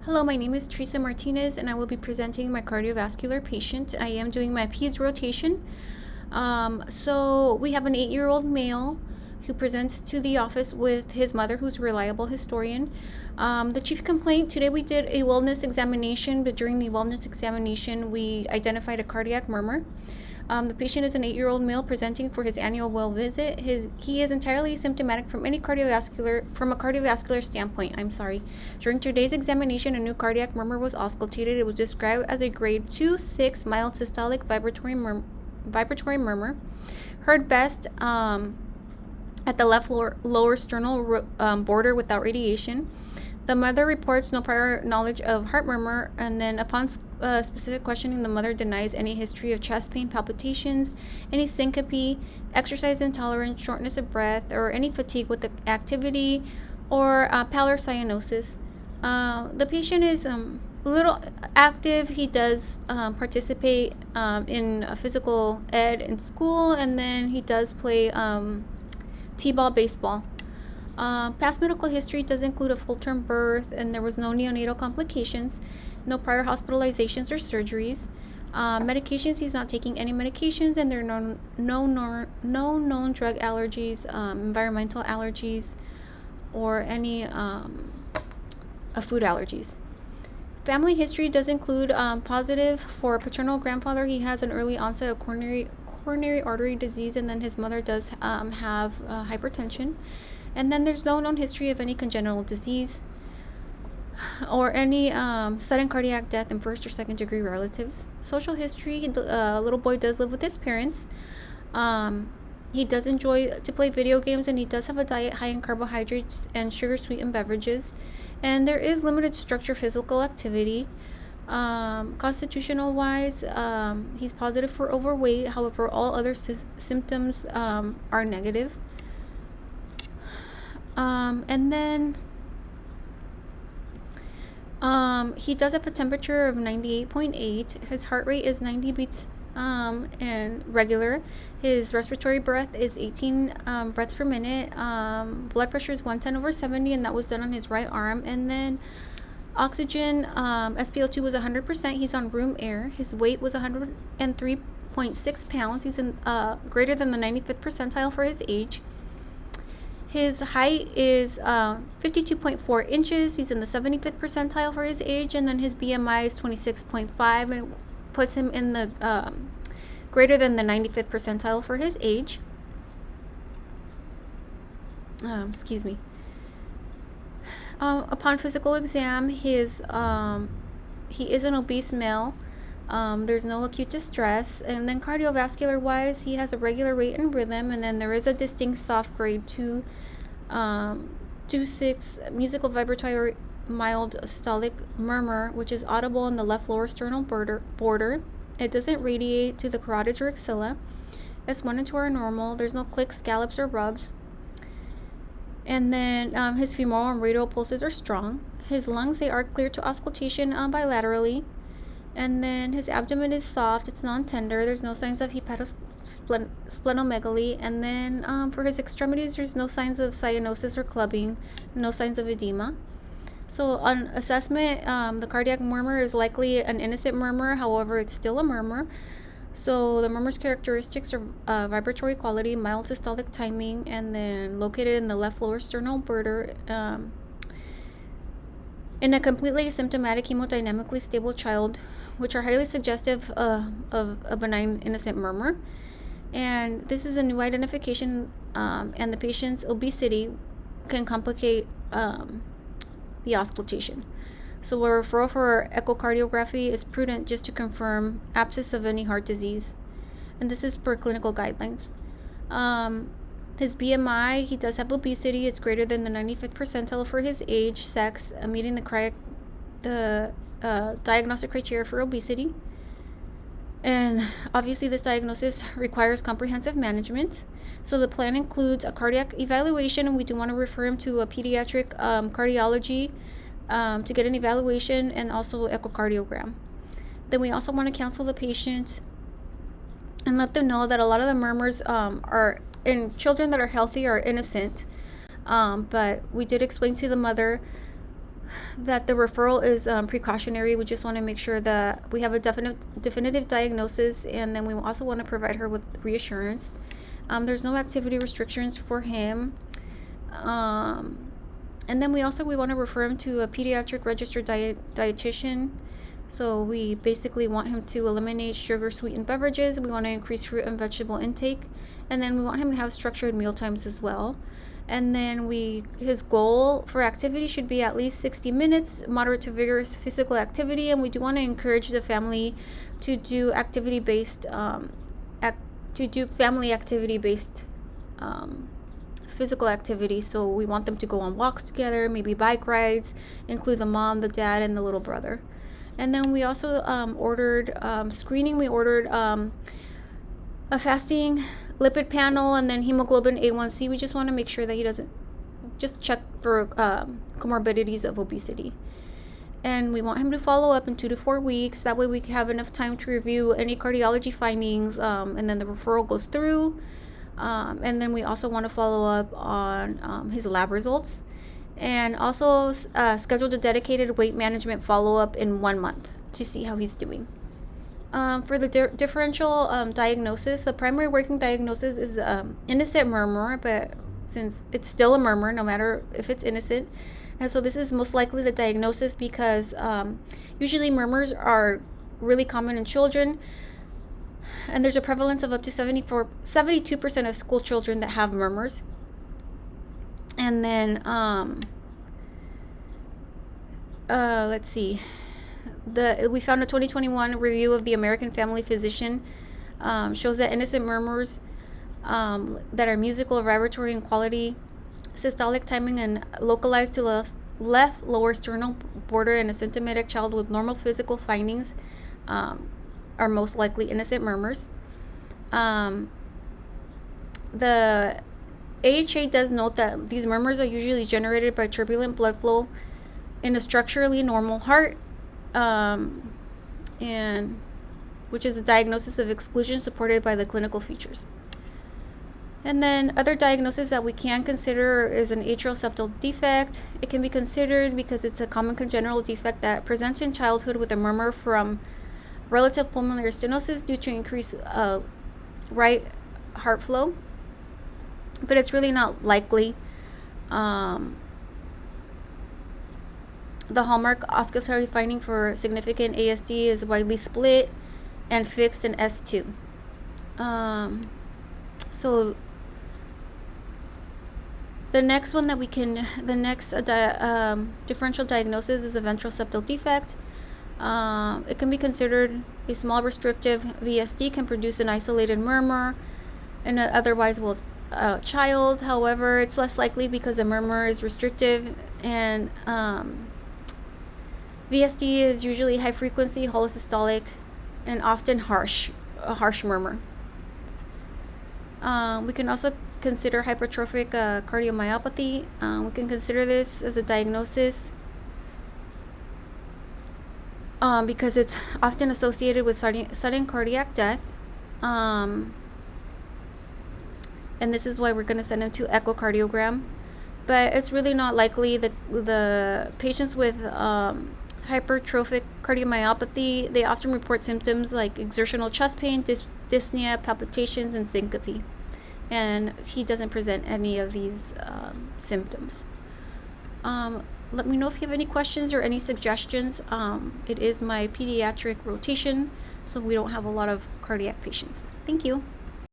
Hello, my name is Teresa Martinez, and I will be presenting my cardiovascular patient. I am doing my peds rotation. So we have an 8-year-old male who presents to the office with his mother, who's a reliable historian. The chief complaint today, we did a wellness examination, but during the wellness examination, we identified a cardiac murmur. The patient is an 8-year-old male presenting for his annual well visit. He is entirely asymptomatic from a cardiovascular standpoint. During today's examination, a new cardiac murmur was auscultated. It was described as a grade 2-6 mild systolic vibratory murmur, heard best at the left lower sternal border without radiation. The mother reports no prior knowledge of heart murmur, and then upon specific questioning, the mother denies any history of chest pain, palpitations, any syncope, exercise intolerance, shortness of breath, or any fatigue with the activity, or pallor cyanosis. The patient is a little active. He does participate in physical ed in school, and then he does play t-ball, baseball. Past medical history does include a full-term birth, and there was no neonatal complications, no prior hospitalizations or surgeries. Medications, he's not taking any medications, and there are no known drug allergies, environmental allergies, or any food allergies. Family history does include positive for paternal grandfather. He has an early onset of coronary artery disease, and then his mother does have hypertension. And then there's no known history of any congenital disease or any sudden cardiac death in first or second degree relatives. Social history, the little boy does live with his parents. He does enjoy to play video games, and he does have a diet high in carbohydrates and sugar sweetened beverages. And there is limited structure physical activity. Constitutional wise, he's positive for overweight. However, all other symptoms are negative. And then he does have a temperature of 98.8. His heart rate is 90 beats and regular. His respiratory breath is 18 breaths per minute. Blood pressure is 110/70, and that was done on his right arm. And then oxygen, SpO2 was 100%. He's on room air. His weight was 103.6 pounds. He's in greater than the 95th percentile for his age. His height is 52.4 inches. He's in the 75th percentile for his age, and then his BMI is 26.5, and it puts him in the greater than the 95th percentile for his age. Excuse me. Upon physical exam, he is an obese male. There's no acute distress, and then cardiovascular wise, he has a regular rate and rhythm, and then there is a distinct soft grade 2-6 musical vibratory mild systolic murmur, which is audible in the left lower sternal border. It doesn't radiate to the carotids or axilla. S1 and 2 are normal. There's no clicks, scallops, or rubs. And then his femoral and radial pulses are strong. His lungs, they are clear to auscultation bilaterally. And then his abdomen is soft, it's non-tender. There's no signs of hepatosplenomegaly. And then for his extremities, there's no signs of cyanosis or clubbing, no signs of edema. So on assessment, the cardiac murmur is likely an innocent murmur. However, it's still a murmur. So the murmur's characteristics are vibratory quality, mild systolic timing, and then located in the left lower sternal border. In a completely asymptomatic, hemodynamically stable child, which are highly suggestive of a benign innocent murmur. And this is a new identification, and the patient's obesity can complicate the auscultation. So a referral for echocardiography is prudent just to confirm absence of any heart disease. And this is per clinical guidelines. His BMI, he does have obesity. It's greater than the 95th percentile for his age, sex, meeting the diagnostic criteria for obesity. And obviously this diagnosis requires comprehensive management. So the plan includes a cardiac evaluation, and we do want to refer him to a pediatric cardiology to get an evaluation, and also echocardiogram. Then we also want to counsel the patient and let them know that a lot of the murmurs are in children that are healthy or innocent. But we did explain to the mother that the referral is precautionary. We just want to make sure that we have a definitive diagnosis, and then we also want to provide her with reassurance. There's no activity restrictions for him. And then we want to refer him to a pediatric registered dietitian. So we basically want him to eliminate sugar sweetened beverages. We want to increase fruit and vegetable intake. And then we want him to have structured meal times as well. And then his goal for activity should be at least 60 minutes, moderate to vigorous physical activity. And we do want to encourage the family to do family activity-based physical activity. So we want them to go on walks together, maybe bike rides, include the mom, the dad, and the little brother. And then we also ordered screening. We ordered a fasting lipid panel and then hemoglobin A1C. We just want to make sure that he doesn't just check for comorbidities of obesity. And we want him to follow up in 2 to 4 weeks. That way we have enough time to review any cardiology findings, and then the referral goes through. And then we also want to follow up on his lab results, and also scheduled a dedicated weight management follow-up in 1 month to see how he's doing. For the differential diagnosis, the primary working diagnosis is innocent murmur, but since it's still a murmur, no matter if it's innocent. And so this is most likely the diagnosis because usually murmurs are really common in children, and there's a prevalence of up to 72% of school children that have murmurs. And then let's see, we found a 2021 review of the American Family Physician shows that innocent murmurs that are musical, vibratory in quality, systolic timing, and localized to the left lower sternal border in a symptomatic child with normal physical findings are most likely innocent murmurs. The AHA does note that these murmurs are usually generated by turbulent blood flow in a structurally normal heart, and which is a diagnosis of exclusion supported by the clinical features. And then other diagnoses that we can consider is an atrial septal defect. It can be considered because it's a common congenital defect that presents in childhood with a murmur from relative pulmonary stenosis due to increased right heart flow, but it's really not likely. The hallmark oscillatory finding for significant ASD is widely split and fixed in S2. So the next one that differential diagnosis is a ventral septal defect. It can be considered a small restrictive VSD, can produce an isolated murmur in an otherwise well child. However, it's less likely because the murmur is restrictive, and VSD is usually high frequency, holosystolic, and often a harsh murmur. We can also consider hypertrophic cardiomyopathy. We can consider this as a diagnosis because it's often associated with sudden cardiac death. And this is why we're going to send him to echocardiogram. But it's really not likely. The patients with hypertrophic cardiomyopathy, they often report symptoms like exertional chest pain, dyspnea, palpitations, and syncope. And he doesn't present any of these symptoms. Let me know if you have any questions or any suggestions. It is my pediatric rotation, so we don't have a lot of cardiac patients. Thank you.